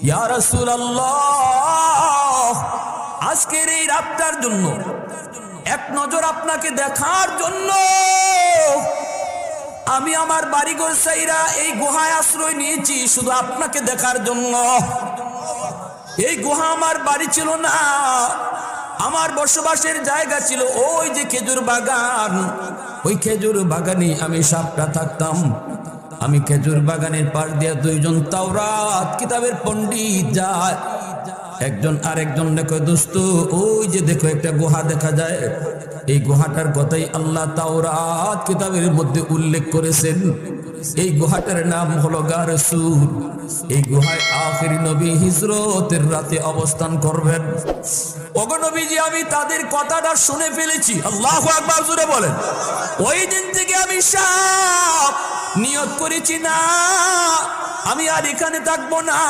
ইয়া রাসূলুল্লাহ, আজকের এই রাতটার জন্য, এক নজর আপনাকে দেখার জন্য আমি আমার বাড়িঘর ছাইরা এই গুহায় আশ্রয় নিয়েছি, শুধু আপনাকে দেখার জন্য। এই গুহা আমার বাড়ি ছিল না, আমার বসবাসের জায়গা ছিল ওই যে খেজুর বাগান। ওই খেজুর বাগানে আমি সাপটা থাকতাম। আমি খেজুর বাগানের পাশ দিয়ে দুইজন তাওরাত কিতাবের পণ্ডিত যায়, একজন আরেকজন দেখো দোস্ত, ওই যে দেখো একটা গুহা দেখা যায়, এই গুহাটার কথাই আল্লাহ তাওরাত কিতাবের মধ্যে উল্লেখ করেছেন। এই গুহাটার নাম হলো গারে সুর। এই গুহায় আখিরি নবী হিজরতের রাতে অবস্থান করবেন। ওগো নবীজি, আমি তাদের কথাটা শুনে ফেলেছি। আল্লাহু আকবার জোরে বলেন। ওই দিন থেকে আমি সাপ নিয়ত করেছি, না আমি আর এখানে থাকবো না।